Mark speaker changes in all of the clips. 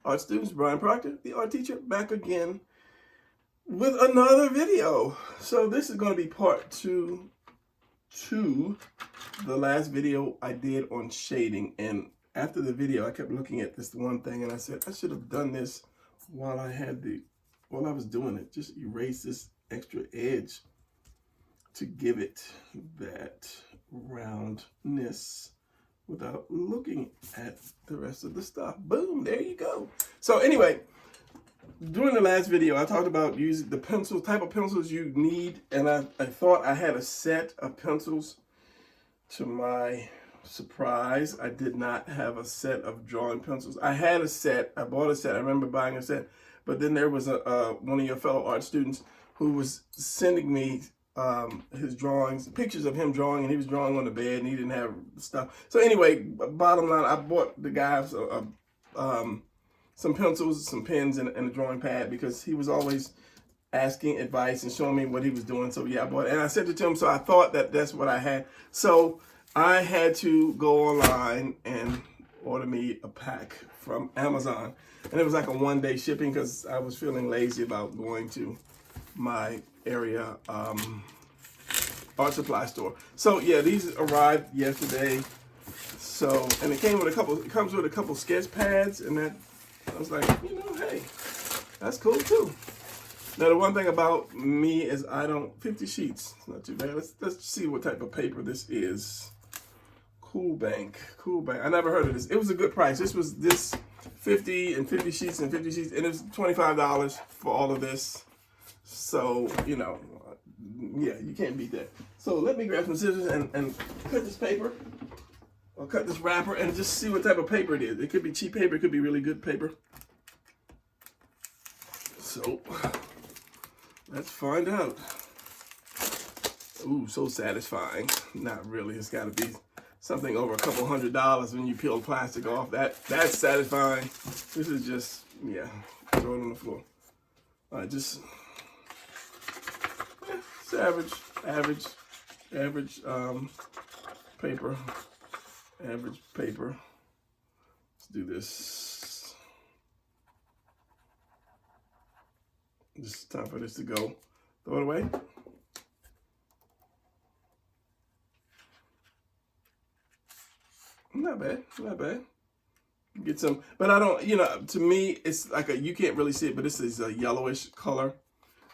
Speaker 1: Art students, Brian Proctor, the art teacher, back again with another video. So this is going to be part two to the last video I did on shading. And after the video, I kept looking at this one thing and I said, I should have done this while I was doing it. Just erase this extra edge to give it that roundness without looking at the rest of the stuff. Boom, there you go. So anyway, during the last video, I talked about using the type of pencils you need, and I thought I had a set of pencils. To my surprise, I did not have a set of drawing pencils. I had a set, I bought a set, I remember buying a set, but then there was one of your fellow art students who was sending me his drawings, pictures of him drawing, and he was drawing on the bed and he didn't have stuff. So anyway, bottom line, I bought the guy some pencils, some pens, and a drawing pad because he was always asking advice and showing me what he was doing. So yeah, I bought it and I sent it to him. So I thought that that's what I had. So I had to go online and order me a pack from Amazon. And it was like a one-day shipping because I was feeling lazy about going to my area art supply store. So yeah, these arrived yesterday. So, and it comes with a couple sketch pads, and that I was like, hey, that's cool too. Now the one thing about me is 50 sheets, it's not too bad. Let's see what type of paper this is. Cool Bank. I never heard of this. It was a good price. This 50 and 50 sheets and 50 sheets, and it was $25 for all of this. So, yeah, you can't beat that. So let me grab some scissors and cut this paper, or cut this wrapper, and just see what type of paper it is. It could be cheap paper, it could be really good paper. So, let's find out. Ooh, so satisfying. Not really, it's gotta be something over a couple $100 when you peel plastic off. That's satisfying. This is just, yeah, throw it on the floor. All right, just, it's average paper, average paper. Let's do this. Just time for this to go. Throw it away. Not bad. Get some, but I don't, to me, it's like you can't really see it, but this is a yellowish color.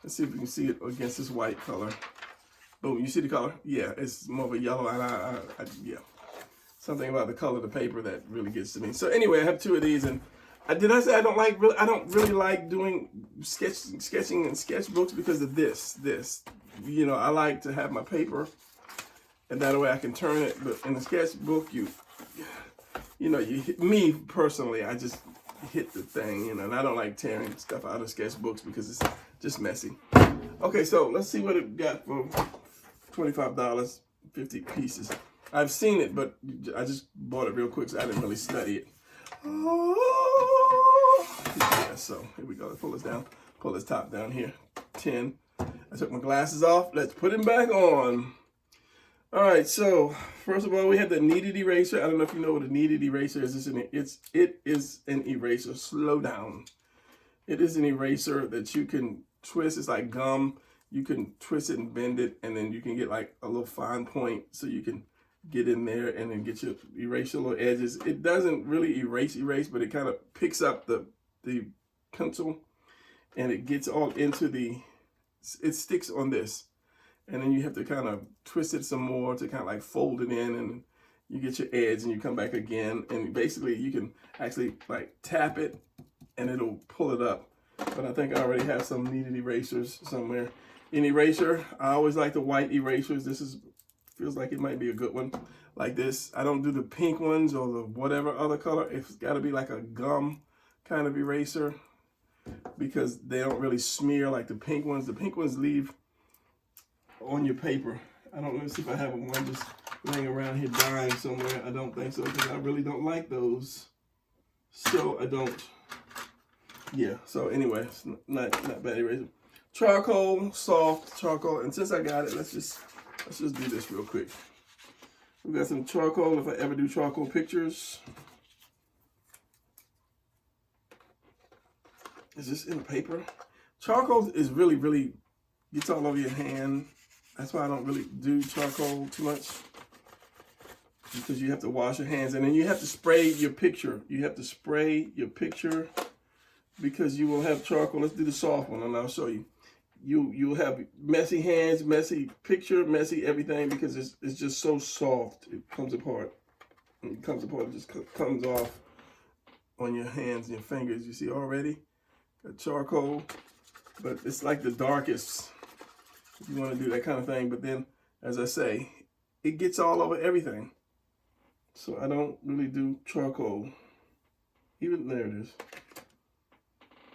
Speaker 1: Let's see if we can see it against this white color. Boom, you see the color? Yeah, it's more of a yellow, and yeah. Something about the color of the paper that really gets to me. So anyway, I have two of these, and did I say I don't really like doing sketching in sketchbooks because of this. I like to have my paper, and that way I can turn it. But in the sketchbook, me personally, I just hit the thing, and I don't like tearing stuff out of sketchbooks because it's just messy. Okay, so let's see what it got for $25, 50 pieces. I've seen it, but I just bought it real quick, so I didn't really study it. Yeah, so here we go. Let's pull this down. Pull this top down here. 10. I took my glasses off. Let's put them back on. All right, so first of all, we have the kneaded eraser. I don't know if you know what a kneaded eraser is. It is an eraser. Slow down. It is an eraser that you can twist. It's like gum. You can twist it and bend it, and then you can get like a little fine point, so you can get in there and then erase your little edges. It doesn't really erase, but it kind of picks up the pencil, and it gets all into it sticks on this. And then you have to kind of twist it some more to kind of like fold it in, and you get your edge, and you come back again. And basically you can actually like tap it and it'll pull it up. But I think I already have some kneaded erasers somewhere. An eraser, I always like the white erasers. This feels like it might be a good one. Like this, I don't do the pink ones or the whatever other color. It's got to be like a gum kind of eraser because they don't really smear like the pink ones. The pink ones leave on your paper. I don't know, let's see if I have one just laying around here dying somewhere. I don't think so because I really don't like those. So I don't. Yeah, so anyway, it's not bad eraser. Charcoal, soft charcoal, and since I got it, let's just do this real quick. We got some charcoal, if I ever do charcoal pictures. Is this in paper? Charcoal is really gets all over your hand. That's why I don't really do charcoal too much, because you have to wash your hands, and then you have to spray your picture. You have to spray your picture because you will have charcoal. Let's do the soft one, and I'll show you. You'll have messy hands, messy picture, messy everything, because it's just so soft. It comes apart. It comes apart. It just comes off on your hands and your fingers. You see already? Got charcoal, but it's like the darkest if you want to do that kind of thing. But then, as I say, it gets all over everything. So I don't really do charcoal. Even there it is.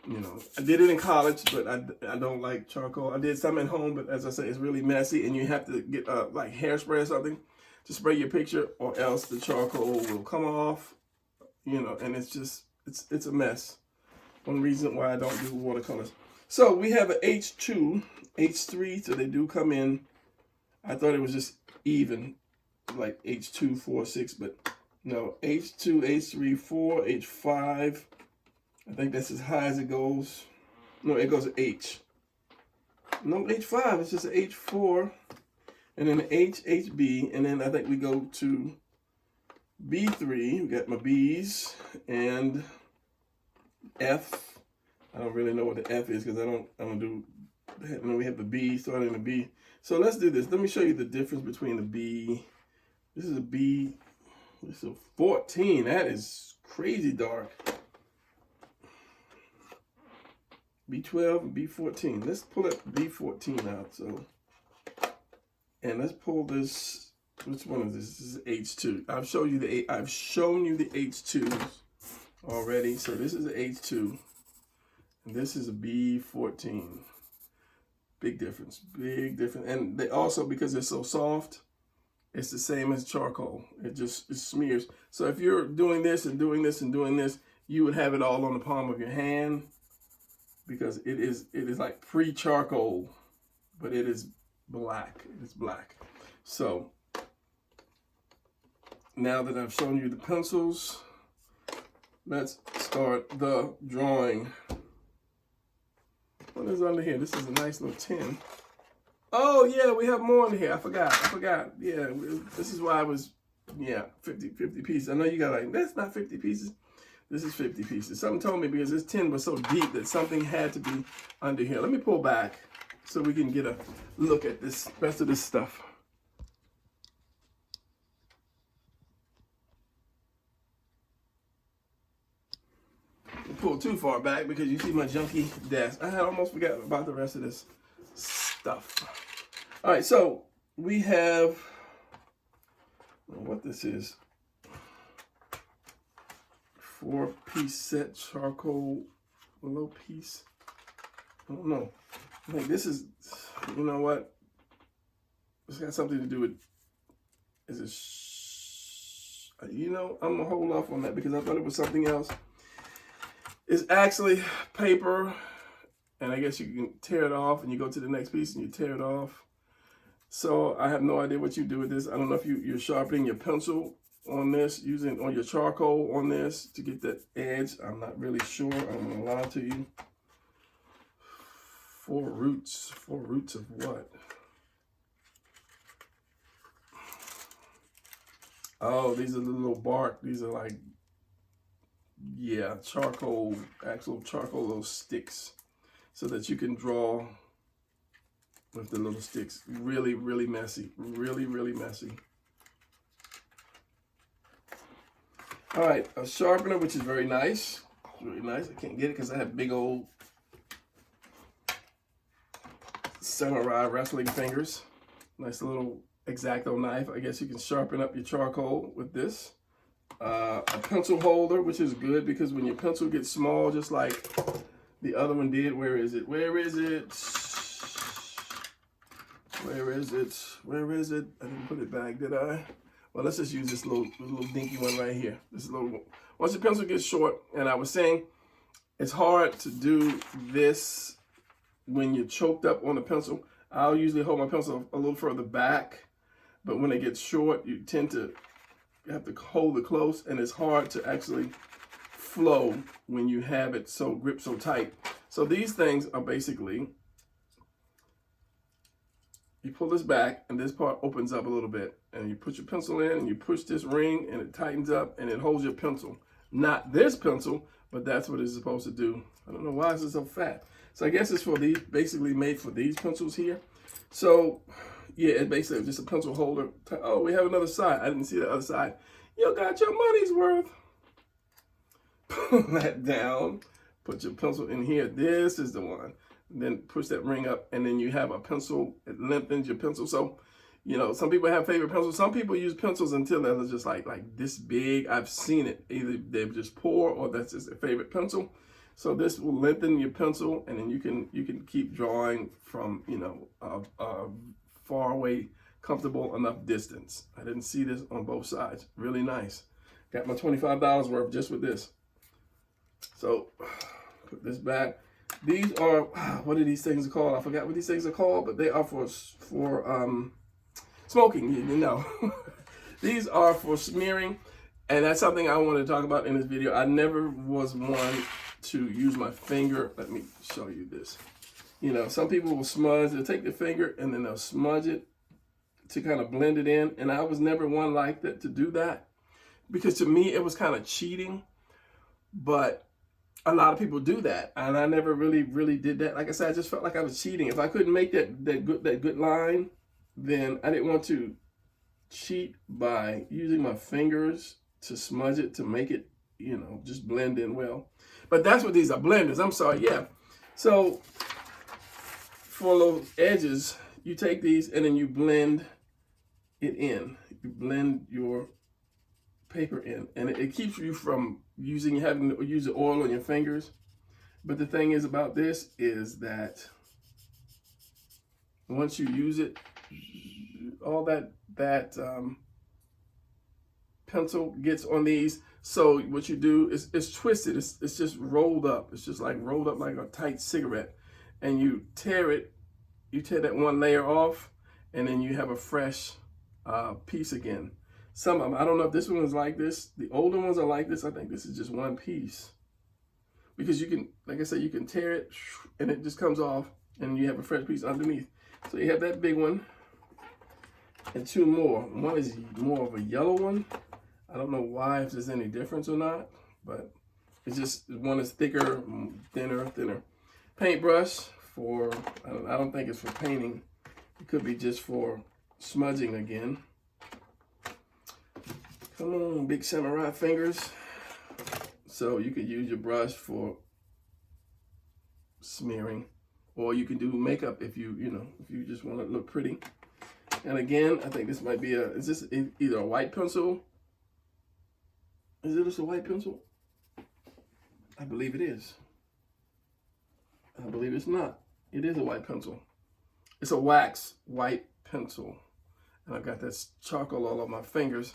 Speaker 1: You know, I did it in college, but I don't like charcoal. I did some at home, but as I say, it's really messy, and you have to get like hairspray or something to spray your picture, or else the charcoal will come off. You know, and it's just it's a mess. One reason why I don't do watercolors. So we have an H2, H3, so they do come in. I thought it was just even, like H2, 4, 6, but no, H2, H3, 4, H5. I think that's as high as it goes. No, it goes to H. No, H5, it's just an H4. And then H, HB, and then I think we go to B3. We got my B's and F. I don't really know what the F is because I don't do, you know, we have the B starting in the B. So let's do this. Let me show you the difference between the B. This is a B. This is a 14. That is crazy dark. B12 and B14. Let's pull that B14 out. So, and let's pull this. Which one is this? This is H2. I've shown you the H2s already. So this is an H2, and this is a B14. Big difference. Big difference. And they also, because they're so soft, it's the same as charcoal. It smears. So if you're doing this and doing this and doing this, you would have it all on the palm of your hand, because it is like pre-charcoal, but it is black. It's black. So now that I've shown you the pencils, let's start the drawing. What is under here? This is a nice little tin. Oh yeah, we have more in here. I forgot. Yeah, this is why I was, yeah, 50 pieces. I know you got like, that's not 50 pieces. This is 50 pieces. Something told me, because this tin was so deep, that something had to be under here. Let me pull back so we can get a look at this rest of this stuff. Don't pull too far back because you see my junky desk. I had almost forgot about the rest of this stuff. All right, so we have, I don't know what this is. 4-piece set charcoal willow piece. I don't know. I think this is, you know what? It's got something to do with, you know, I'm gonna hold off on that because I thought it was something else. It's actually paper, and I guess you can tear it off, and you go to the next piece and you tear it off. So I have no idea what you do with this. I don't know if you're sharpening your pencil on this, using on your charcoal on this to get that edge. I'm not really sure. I'm gonna lie to you. 4 roots of what? Oh, these are the little bark. These are like, yeah, charcoal, actual charcoal little sticks, so that you can draw with the little sticks. Really messy. Really messy. All right, a sharpener, which is very nice. It's really nice. I can't get it because I have big old samurai wrestling fingers. Nice little X-Acto knife. I guess you can sharpen up your charcoal with this. A pencil holder, which is good because when your pencil gets small, just like the other one did. Where is it? Where is it? Where is it? Where is it? I didn't put it back, did I? Well, let's just use this little dinky one right here. This little one. Once your pencil gets short, and I was saying, it's hard to do this when you're choked up on the pencil. I'll usually hold my pencil a little further back, but when it gets short, you tend to have to hold it close, and it's hard to actually flow when you have it so gripped so tight. So these things are basically, you pull this back and this part opens up a little bit, and you put your pencil in and you push this ring and it tightens up and it holds your pencil. Not this pencil, but that's what it's supposed to do. I don't know why this is so fat. So I guess it's for these, basically made for these pencils here. So yeah, it's basically just a pencil holder. Oh, we have another side. I didn't see the other side. You got your money's worth. Pull that down. Put your pencil in here. This is the one. Then push that ring up, and then you have a pencil. It lengthens your pencil. So, you know, some people have favorite pencils. Some people use pencils until they're just like this big. I've seen it. Either they're just poor or that's just their favorite pencil. So this will lengthen your pencil, and then you can keep drawing from, you know, a far away, comfortable enough distance. I didn't see this on both sides. Really nice. Got my $25 worth just with this. So put this back. These are, what are these things called? I forgot what these things are called, but they are for smoking, you know. These are for smearing, and that's something I want to talk about in this video. I never was one to use my finger. Let me show you this. You know, some people will smudge. They'll take the finger and then they'll smudge it to kind of blend it in, and I was never one like that to do that, because to me it was kind of cheating. But a lot of people do that, and I never really did that. Like I said, I just felt like I was cheating. If I couldn't make that good line, then I didn't want to cheat by using my fingers to smudge it to make it, you know, just blend in well. But that's what these are, blenders. I'm sorry, yeah. So for those edges, you take these and then you blend it in. You blend your paper in, and it keeps you from having to use the oil on your fingers. But the thing is about this is that once you use it, all that pencil gets on these. So what you do is it's twisted. It's just rolled up. It's just like rolled up like a tight cigarette, and you tear it. You tear that one layer off, and then you have a fresh piece again. Some of them, I don't know if this one is like this. The older ones are like this. I think this is just one piece. Because you can, like I said, you can tear it and it just comes off, and you have a fresh piece underneath. So you have that big one and two more. One is more of a yellow one. I don't know why, if there's any difference or not, but it's just, one is thicker, thinner. Paintbrush for, I don't think it's for painting. It could be just for smudging again. Come on, big samurai fingers. So you could use your brush for smearing, or you can do makeup if you just want to look pretty. And again, I think this might be is this either a white pencil? Is it just a white pencil? I believe it is. I believe it's not. It is a white pencil. It's a wax white pencil. And I've got this charcoal all over my fingers.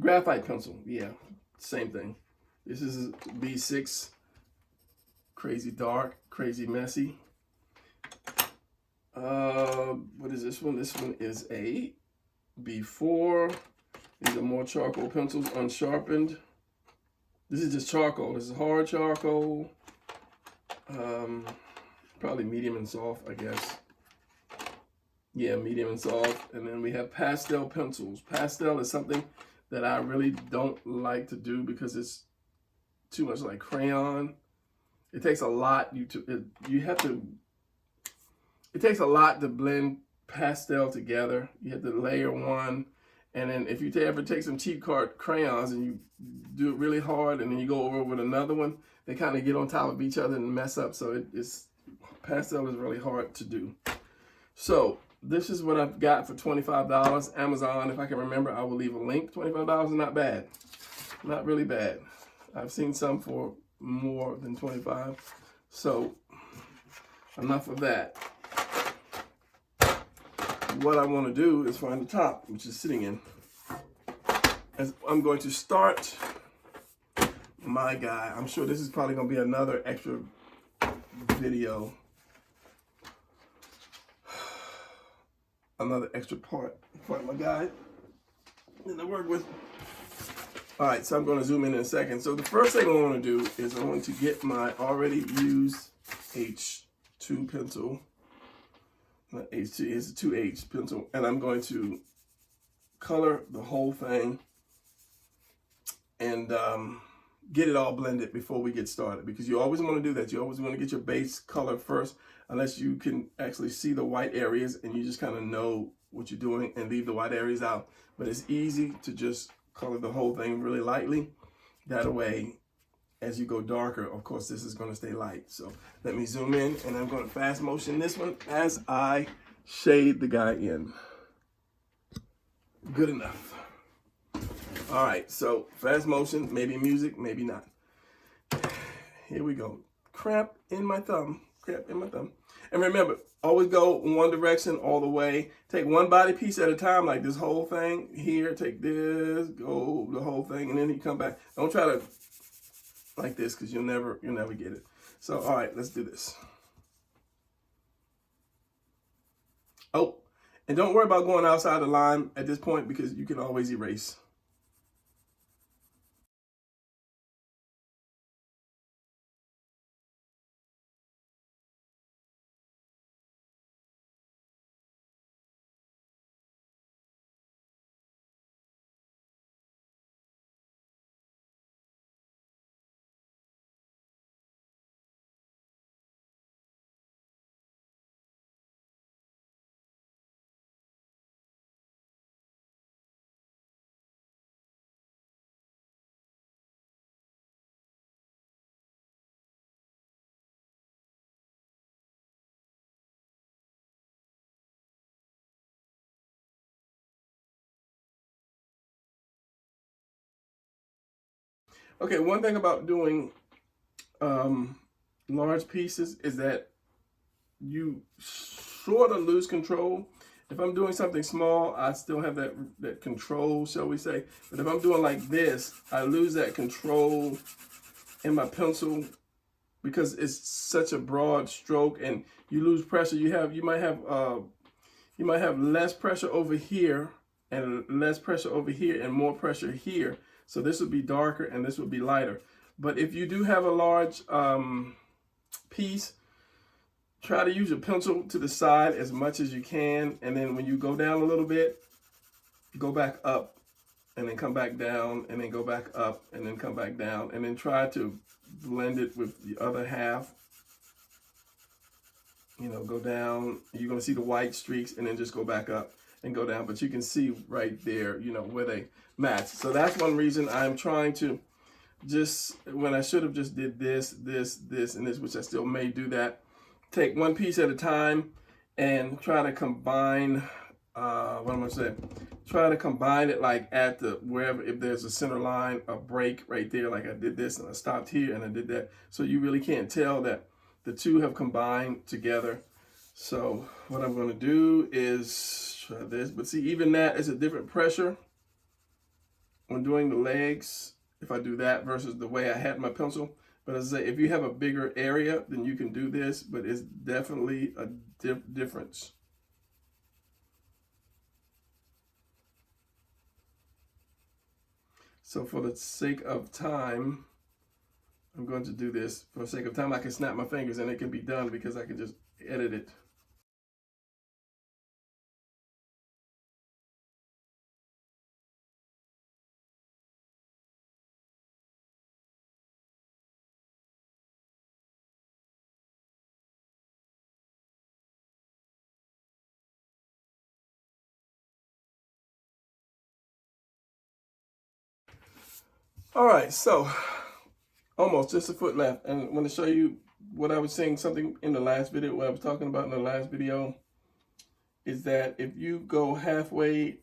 Speaker 1: Graphite pencil, yeah, same thing. This is B6, crazy dark, crazy messy. What is this one? This one is a B4. These are more charcoal pencils, unsharpened. This is just charcoal. This is hard charcoal. Probably medium and soft, I guess. Yeah, medium and soft. And then we have pastel pencils. Pastel is something that I really don't like to do because it's too much like crayon. It takes a lot. It takes a lot to blend pastel together. You have to layer one, and then if you ever take some cheap crayons and you do it really hard, and then you go over with another one, they kind of get on top of each other and mess up. So pastel is really hard to do. So this is what I've got for $25. Amazon, if I can remember, I will leave a link. $25 is not bad. Not really bad. I've seen some for more than 25. So enough of that. What I want to do is find the top, which is sitting in. As I'm going to start my guy. I'm sure this is probably going to be another extra video. Another extra part. Find my guy. And I work with. All right, so I'm going to zoom in a second. So the first thing I want to do is I want to get my already used H2 pencil. Not H2, it's a 2H pencil. And I'm going to color the whole thing and get it all blended before we get started. Because you always want to do that. You always want to get your base color first, unless you can actually see the white areas and you just kind of know what you're doing and leave the white areas out. But it's easy to just color the whole thing really lightly. That way, as you go darker, of course, this is going to stay light. So let me zoom in, and I'm going to fast motion this one as I shade the guy in. Good enough. All right, so fast motion, maybe music, maybe not. Here we go. Cramp in my thumb. Cramp in my thumb. And remember, always go one direction all the way. Take one body piece at a time, like this whole thing here. Take this, go the whole thing, and then you come back. Don't try to like this, because you'll never get it. So, all right, let's do this. Oh, and don't worry about going outside the line at this point, because you can always erase. Okay, one thing about doing large pieces is that you sort of lose control. If I'm doing something small, I still have that control, shall we say. But if I'm doing like this, I lose that control in my pencil, because it's such a broad stroke, and you lose pressure. You might have less pressure over here and less pressure over here and more pressure here. So this would be darker and this would be lighter. But if you do have a large piece, try to use your pencil to the side as much as you can. And then when you go down a little bit, go back up and then come back down and then go back up and then come back down. And then try to blend it with the other half. You know, go down. You're going to see the white streaks, and then just go back up and go down. But you can see right there, you know, where they match. So that's one reason I'm trying to just, when I should have just did this, and this, which I still may do that, take one piece at a time and try to combine, what am I saying? Try to combine it like at the, wherever, if there's a center line, a break right there, like I did this and I stopped here and I did that. So you really can't tell that the two have combined together. So what I'm going to do is try this. But see, even that is a different pressure when doing the legs, if I do that versus the way I had my pencil. But as I say, if you have a bigger area, then you can do this, but it's definitely a difference. So for the sake of time, I'm going to do this. For the sake of time, I can snap my fingers and it can be done, because I can just edit it. All right, so almost just a foot left. And I want to show you what I was saying, something in the last video, what I was talking about in the last video, is that if you go halfway,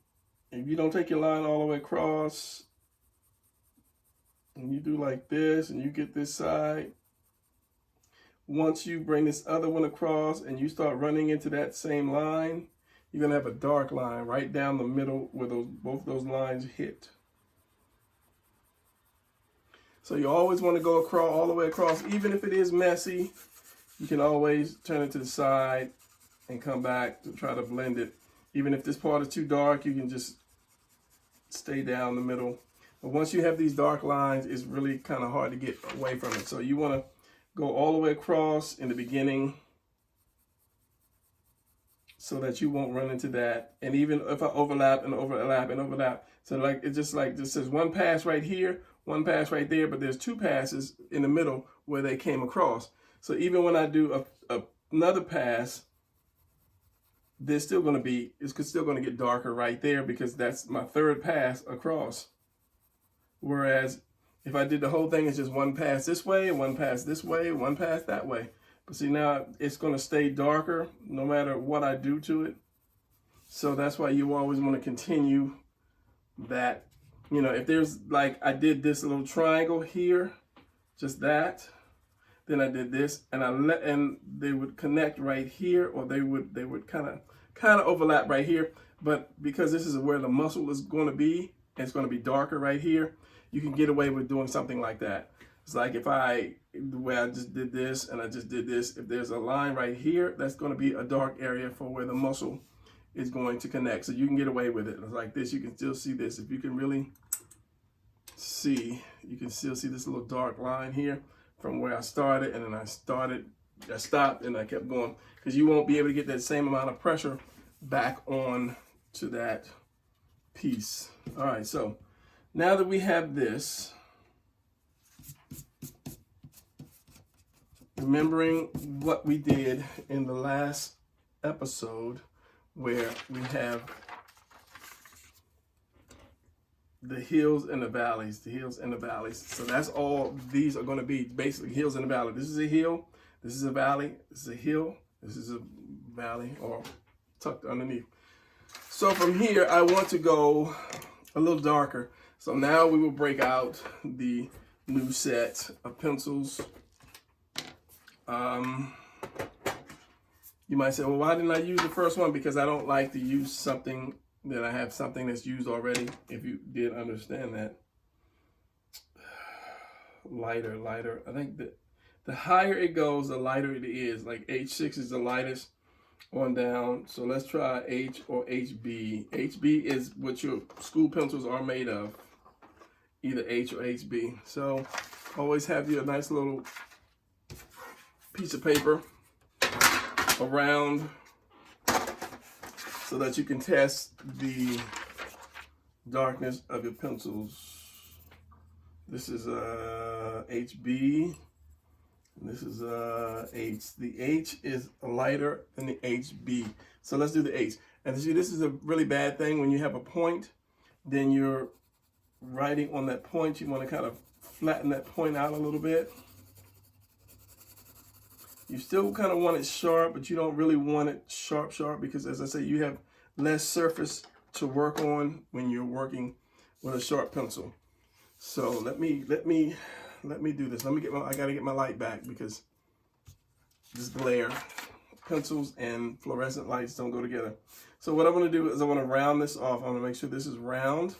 Speaker 1: if you don't take your line all the way across, and you do like this, and you get this side, once you bring this other one across and you start running into that same line, you're gonna have a dark line right down the middle where both those lines hit. So you always want to go across, all the way across. Even if it is messy, you can always turn it to the side and come back to try to blend it. Even if this part is too dark, you can just stay down the middle. But once you have these dark lines, it's really kind of hard to get away from it. So you want to go all the way across in the beginning so that you won't run into that. And even if I overlap and overlap and overlap, so like it's just like this says one pass right here, one pass right there, but there's two passes in the middle where they came across. So even when I do another pass, there's still going to be, it's still going to get darker right there because that's my third pass across. Whereas if I did the whole thing, it's just one pass this way, one pass this way, one pass that way. But see, now it's going to stay darker no matter what I do to it. So that's why you always want to continue that. You know, if there's like, I did this little triangle here, just that. Then I did this, and they would connect right here, or they would kind of overlap right here. But because this is where the muscle is going to be, and it's going to be darker right here, you can get away with doing something like that. It's like the way I just did this and I just did this, if there's a line right here, that's going to be a dark area for where the muscle is going to connect. So you can get away with it. It's like this, you can still see this. If you can really see, you can still see this little dark line here from where I started, and then I stopped, and I kept going, because you won't be able to get that same amount of pressure back on to that piece. All right, so now that we have this, remembering what we did in the last episode where we have the hills and the valleys, So that's all these are going to be, basically hills and a valley. This is a hill, this is a valley, this is a hill, this is a valley, or tucked underneath. So from here, I want to go a little darker. So now we will break out the new set of pencils. You might say, well, why didn't I use the first one? Because I don't like to use something that I have something that's used already, if you did understand that. Lighter. I think that the higher it goes, the lighter it is. Like H6 is the lightest on down. So let's try H or HB. HB is what your school pencils are made of, either H or HB. So always have your nice little piece of paper around so that you can test the darkness of your pencils. This is HB, and this is H. The H is lighter than the HB. So let's do the H. And see, this is a really bad thing when you have a point, then you're writing on that point. You want to kind of flatten that point out a little bit. You still kind of want it sharp, but you don't really want it sharp, because as I say, you have less surface to work on when you're working with a sharp pencil. So let me do this. I gotta get my light back because this glare. Pencils and fluorescent lights don't go together. So what I want to do is I want to round this off. I want to make sure this is round.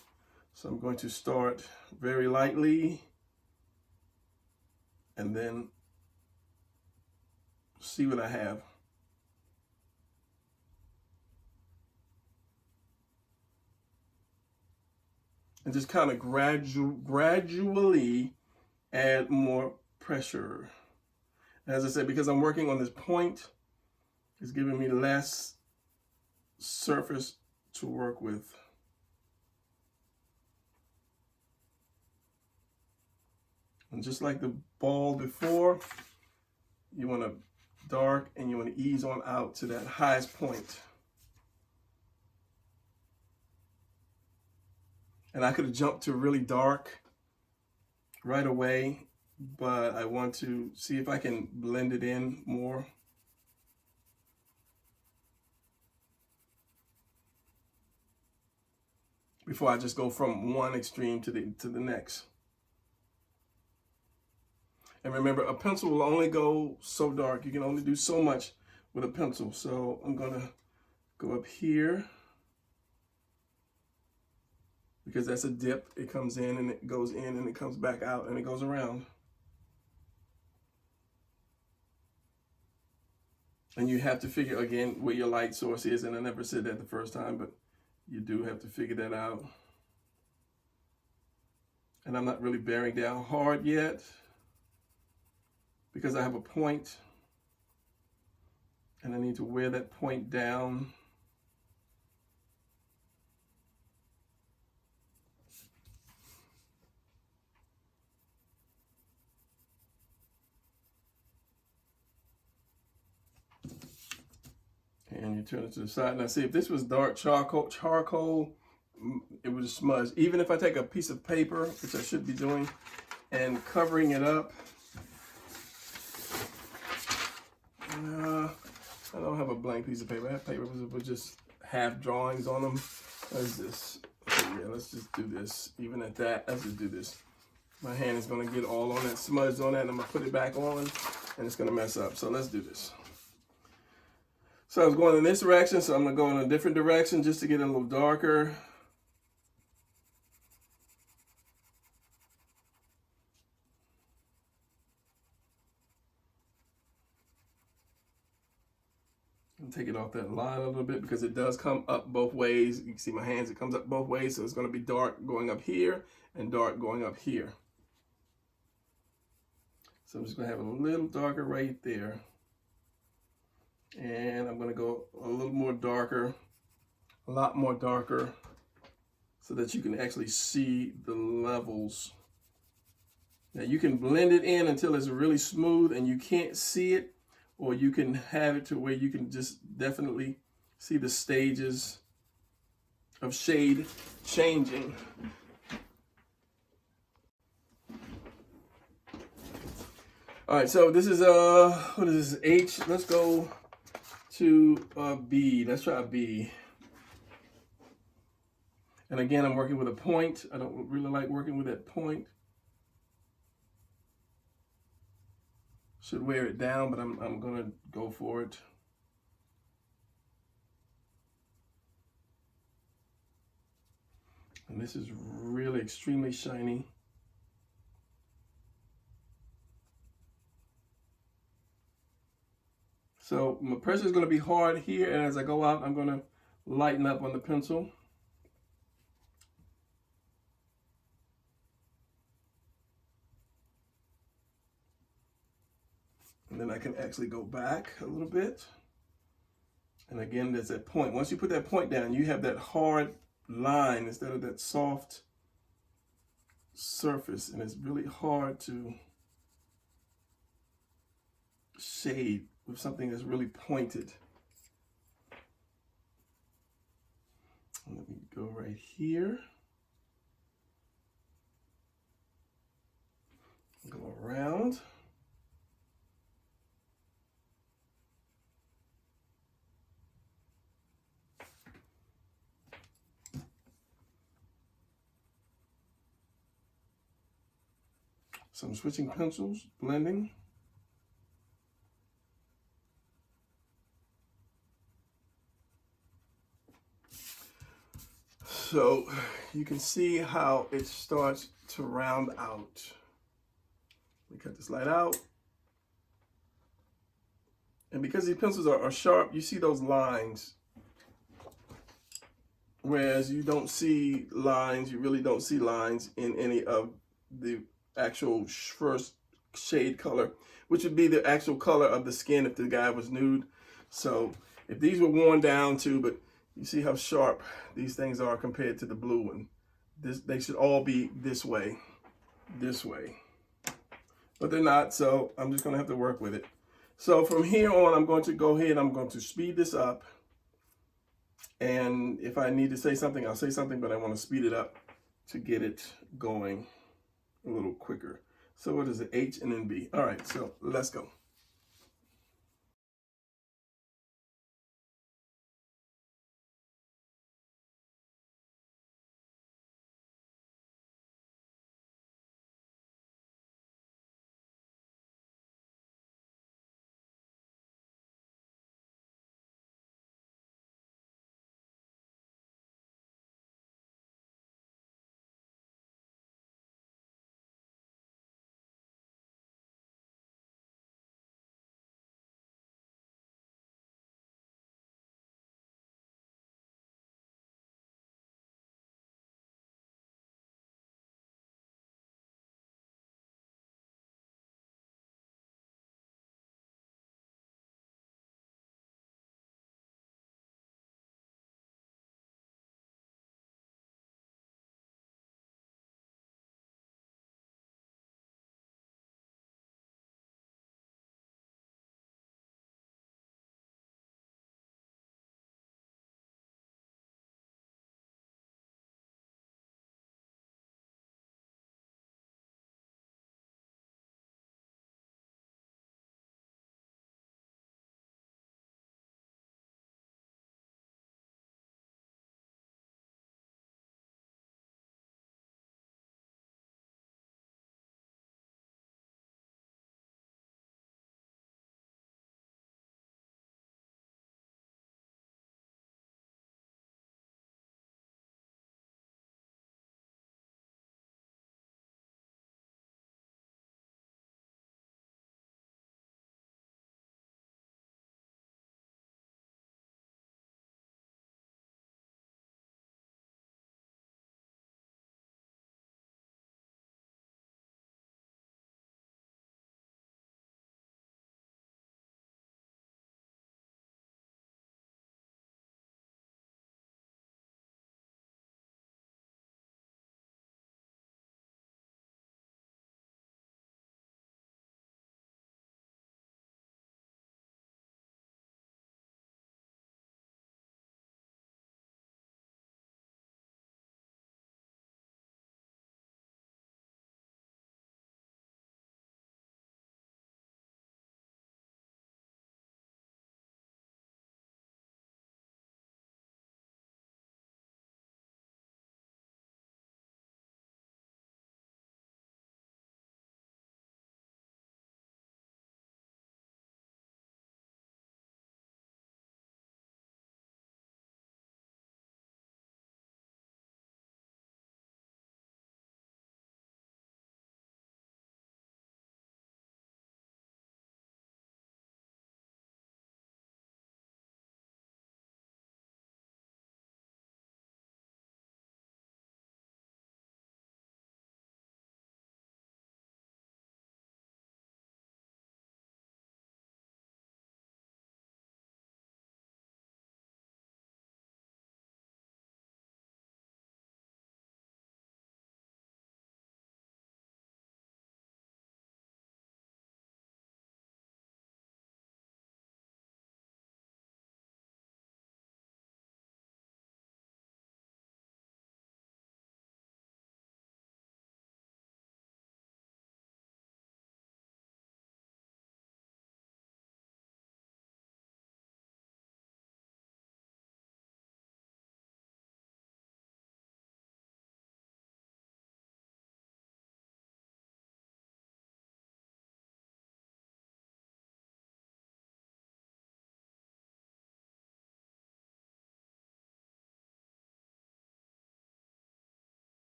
Speaker 1: So I'm going to start very lightly and then see what I have. And just kind of gradually add more pressure. As I said, because I'm working on this point, it's giving me less surface to work with. And just like the ball before, you want to dark and you want to ease on out to that highest point. And I could have jumped to really dark right away, but I want to see if I can blend it in more. Before I just go from one extreme to the next. And remember, a pencil will only go so dark. You can only do so much with a pencil. So I'm gonna go up here because that's a dip. It comes in and it goes in and it comes back out and it goes around. And you have to figure again where your light source is. And I never said that the first time, but you do have to figure that out. And I'm not really bearing down hard yet because I have a point and I need to wear that point down. And you turn it to the side. Now see, if this was dark charcoal, it would smudge. Even if I take a piece of paper, which I should be doing, and covering it up. I don't have a blank piece of paper. I have paper with just half drawings on them. Let's just, yeah, let's just do this. Even at that, let's just do this. My hand is gonna get all on that, smudged on that, and I'm gonna put it back on, and it's gonna mess up. So let's do this. So I was going in this direction, so I'm gonna go in a different direction just to get it a little darker. I'm taking off that line a little bit because it does come up both ways. You can see my hands, it comes up both ways, so it's gonna be dark going up here and dark going up here. So I'm just gonna have a little darker right there. And I'm gonna go a little more darker, a lot more darker, so that you can actually see the levels. Now you can blend it in until it's really smooth and you can't see it, or you can have it to where you can just definitely see the stages of shade changing. All right, so this is what is this, H? Let's go to B. Let's try B. And again, I'm working with a point. I don't really like working with that point. Should wear it down, but I'm gonna go for it. And this is really extremely shiny. So my pressure is gonna be hard here, and as I go out, I'm gonna lighten up on the pencil. And then I can actually go back a little bit. And again, there's that point. Once you put that point down, you have that hard line instead of that soft surface. And it's really hard to shade with something that's really pointed. And let me go right here. Go around. So I'm switching pencils, blending. So you can see how it starts to round out. We cut this light out. And because these pencils are sharp, you see those lines. Whereas you don't see lines, you really don't see lines in any of the actual first shade color, which would be the actual color of the skin if the guy was nude. So if these were worn down too, but you see how sharp these things are compared to the blue one. They should all be this way, but they're not, so I'm just gonna have to work with it. So from here on, I'm going to go ahead, I'm going to speed this up. And if I need to say something, I'll say something, but I want to speed it up to get it going a little quicker. So what is it? H and then B. All right, so let's go.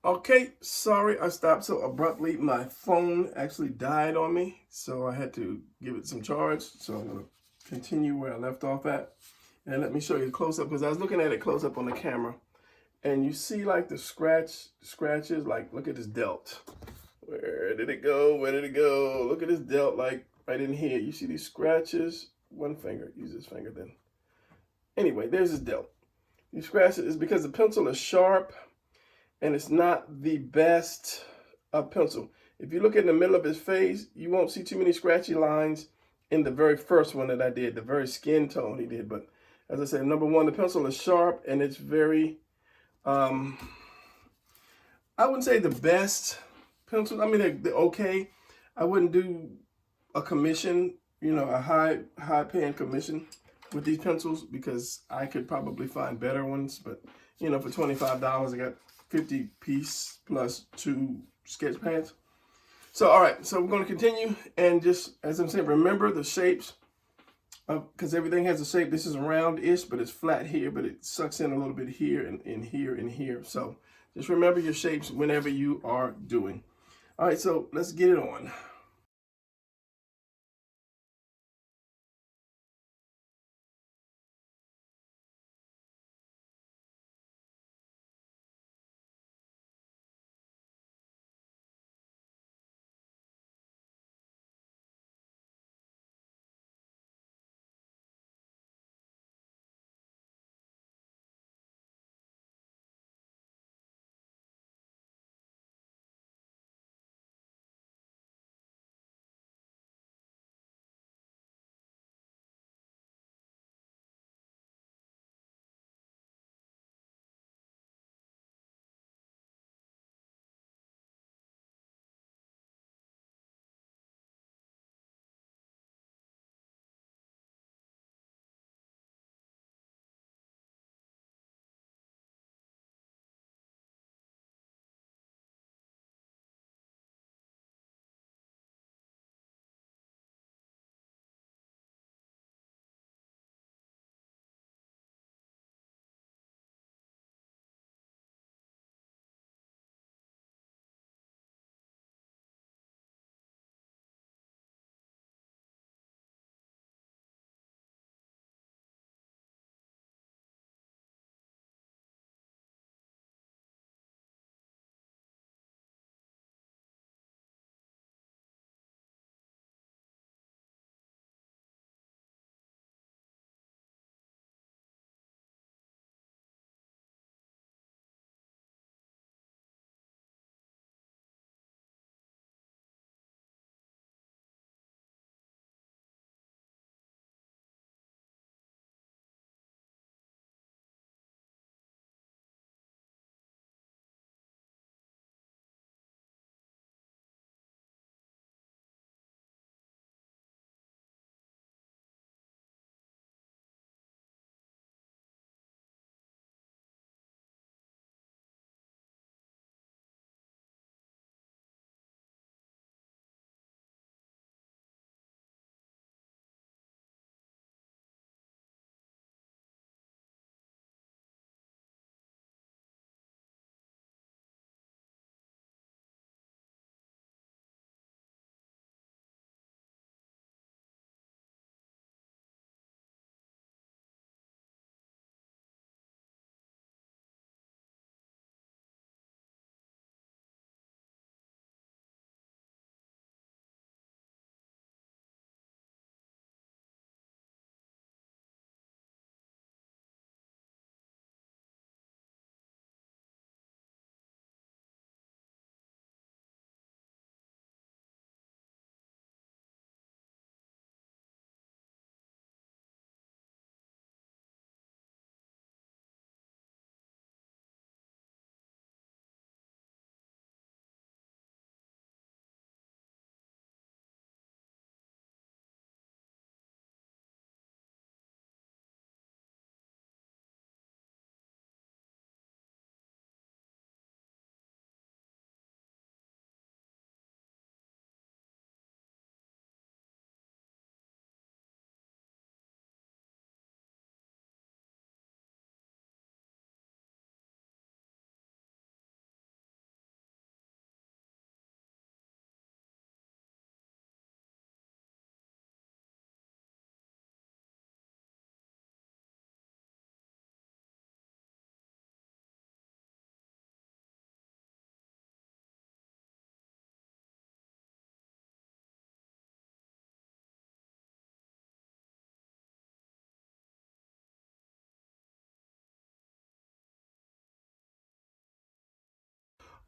Speaker 1: Okay, sorry I stopped so abruptly. My phone actually died on me, so I had to give it some charge. So I'm gonna continue where I left off at. And let me show you close up, because I was looking at it close up on the camera. And you see like the scratches, like look at this delt. Where did it go? Where did it go? Look at this delt, like right in here. You see these scratches? One finger, use this finger then. Anyway, there's this delt. These scratches is because the pencil is sharp and it's not the best pencil. If you look in the middle of his face, you won't see too many scratchy lines in the very first one that I did, the very skin tone he did. But as I said, number one, the pencil is sharp and it's very, I wouldn't say the best pencil. I mean, they're okay. I wouldn't do a commission, you know, a high paying commission with these pencils, because I could probably find better ones. But you know, for $25, I got 50 piece plus 2 sketch pads. So all right, so we're going to continue, and just as I'm saying, remember the shapes, because everything has a shape. This is round-ish, but it's flat here, but it sucks in a little bit here and in here and here. So just remember your shapes whenever you are doing. All right, so let's get it on.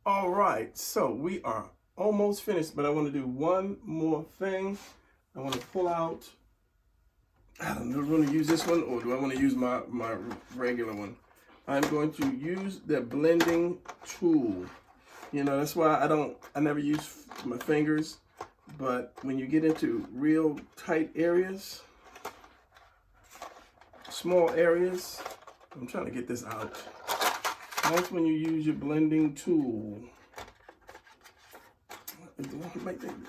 Speaker 1: All right, so we are almost finished, but I want to do one more thing. I want to pull out, I don't know, do I want to use this one or do I want to use my regular one? I'm going to use the blending tool. You know, that's why I never use my fingers, but when you get into real tight areas, small areas, I'm trying to get this out. That's when you use your blending tool.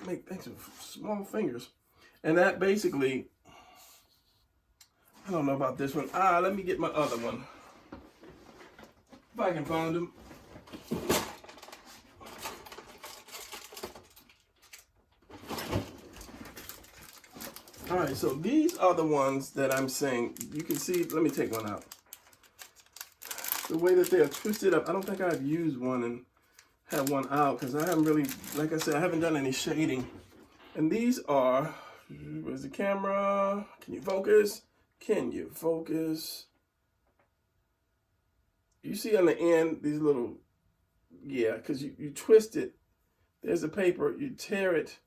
Speaker 1: Make things with small fingers. And that basically, I don't know about this one. Let me get my other one. If I can find them. All right, so these are the ones that I'm saying, you can see, let me take one out. The way that they are twisted up, I don't think I've used one and had one out because I haven't really, like I said, I haven't done any shading. And these are, where's the camera? Can you focus? Can you focus? You see on the end, these little, yeah, because you twist it. There's the paper, you tear it,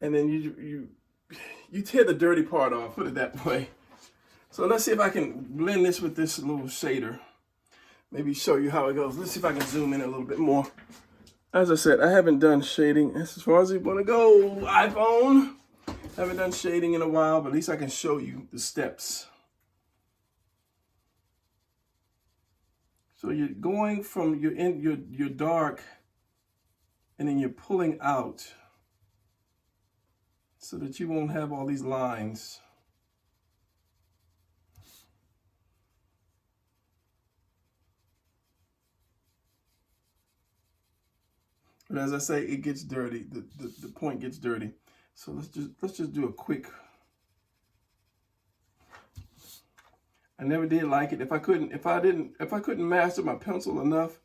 Speaker 1: and then you tear the dirty part off, put it that way. So let's see if I can blend this with this little shader. Maybe show you how it goes. Let's see if I can zoom in a little bit more. As I said, I haven't done shading. That's as far as you want to go, iPhone. I haven't done shading in a while, but at least I can show you the steps. So you're going from your dark, and then you're pulling out so that you won't have all these lines. But as I say, it gets dirty. The point gets dirty. So let's just do a quick. I never did like it. If I couldn't master my pencil enough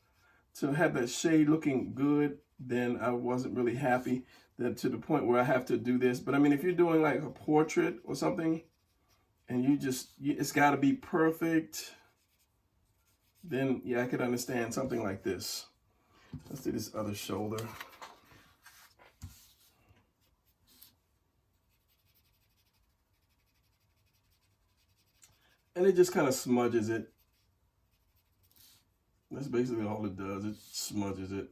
Speaker 1: to have that shade looking good, then I wasn't really happy to the point where I have to do this. But I mean, if you're doing like a portrait or something, and it's got to be perfect, then yeah, I could understand something like this. Let's do this other shoulder. And it just kind of smudges it. That's basically all it does. It smudges it.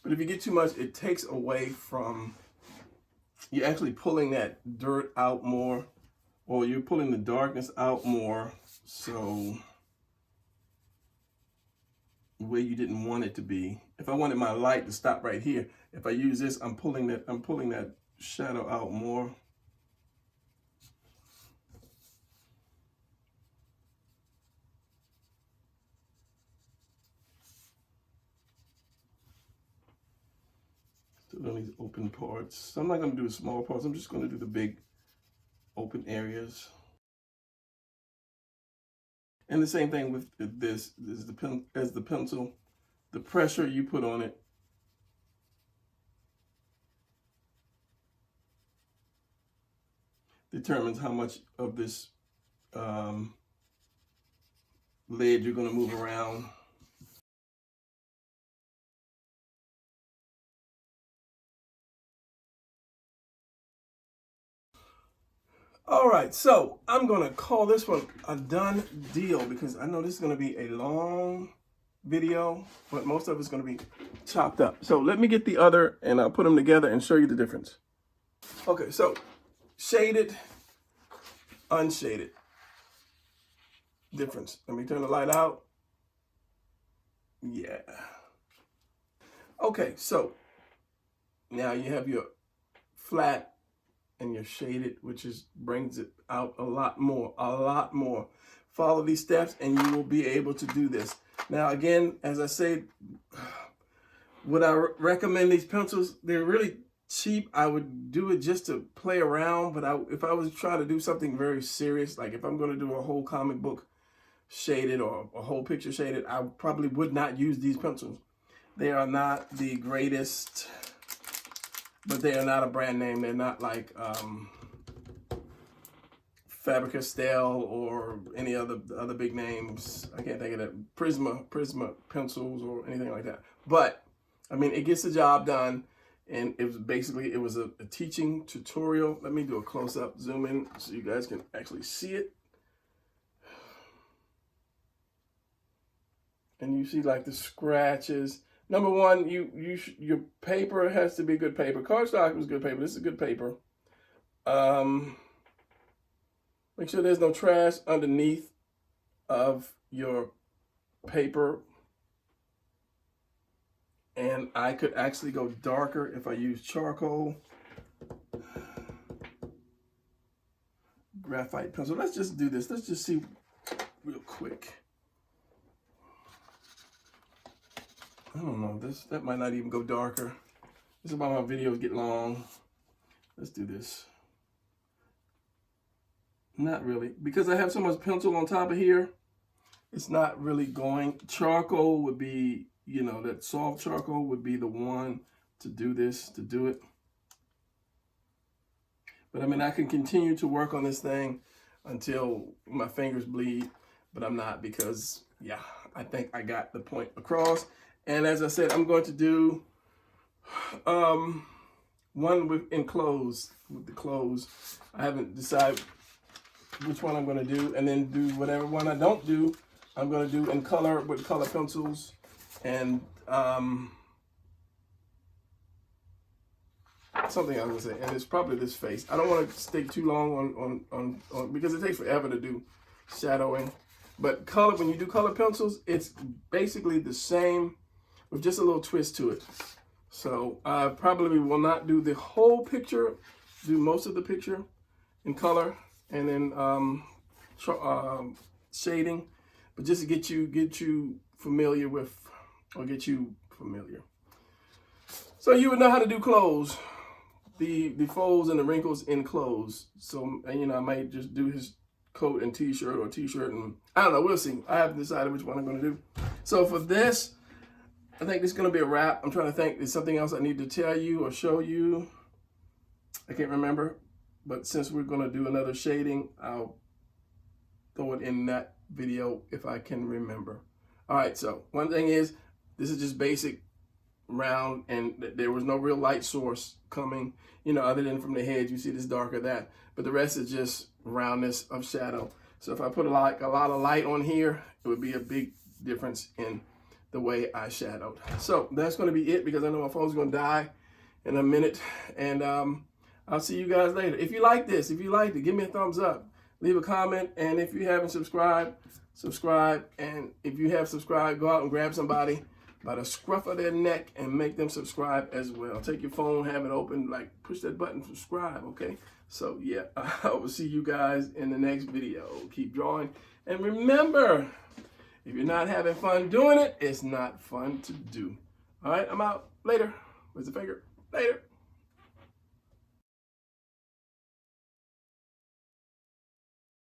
Speaker 1: But if you get too much, it takes away from, you're actually pulling that dirt out more, or you're pulling the darkness out more, so where you didn't want it to be. If I wanted my light to stop right here, if I use this, I'm pulling that shadow out more. So on these open parts. So I'm not going to do the small parts. I'm just going to do the big open areas. And the same thing with this is the pencil. The pressure you put on it determines how much of this lid you're going to move around. All right, so I'm going to call this one a done deal because I know this is going to be a long video, but most of it's going to be chopped up. So let me get the other and I'll put them together and show you the difference. Okay, so shaded, unshaded. Difference. Let me turn the light out. Yeah. Okay, so now you have your flat and your shaded, which brings it out a lot more. Follow these steps and you will be able to do this. Now again, as I said, would I recommend these pencils? They're really cheap. I would do it just to play around, but if I was trying to do something very serious, like if I'm going to do a whole comic book shaded or a whole picture shaded, I probably would not use these pencils. They are not the greatest, but they are not a brand name. They're not like Faber-Castell or any other big names. I can't think of that. Prisma pencils or anything like that. But I mean, it gets the job done. And it was basically, it was a teaching tutorial. Let me do a close-up, zoom in so you guys can actually see it. And you see like the scratches. Number one, your paper has to be good paper. Cardstock was good paper. This is good paper. Make sure there's no trash underneath of your paper. And I could actually go darker if I use charcoal. Graphite pencil. Let's just do this. Let's just see real quick. I don't know. That might not even go darker. This is why my videos get long. Let's do this. Not really. Because I have so much pencil on top of here, it's not really going. Charcoal would be, you know, that soft charcoal would be the one to do this, to do it. But I mean, I can continue to work on this thing until my fingers bleed, but I'm not because, yeah, I think I got the point across. And as I said, I'm going to do one with the clothes. I haven't decided which one I'm going to do, and then do whatever one I don't do, I'm going to do in color with color pencils. And something I was going to say, and it's probably this face. I don't want to stay too long on because it takes forever to do shadowing. But color, when you do color pencils, it's basically the same with just a little twist to it. So I probably will not do the whole picture, do most of the picture in color, and then shading, but just to get you familiar with, or get you familiar. So you would know how to do clothes, the folds and the wrinkles in clothes. So, and you know, I might just do his coat and t-shirt, or t-shirt, and I don't know, we'll see. I haven't decided which one I'm going to do. So for this, I think this is going to be a wrap. I'm trying to think, there's something else I need to tell you or show you. I can't remember, but since we're going to do another shading, I'll throw it in that video if I can remember. All right, so one thing is, this is just basic round, and there was no real light source coming, you know, other than from the head. You see this dark or that, but the rest is just roundness of shadow. So if I put a lot of light on here, it would be a big difference in the way I shadowed. So that's going to be it, because I know my phone's going to die in a minute, and I'll see you guys later. If you like this, if you liked it, give me a thumbs up, leave a comment, and if you haven't subscribed, subscribe. And if you have subscribed, go out and grab somebody by the scruff of their neck and make them subscribe as well. Take your phone, have it open, like push that button, subscribe, okay? So yeah, I will see you guys in the next video. Keep drawing, and remember, if you're not having fun doing it, it's not fun to do. All right, I'm out. Later. Where's the finger? Later.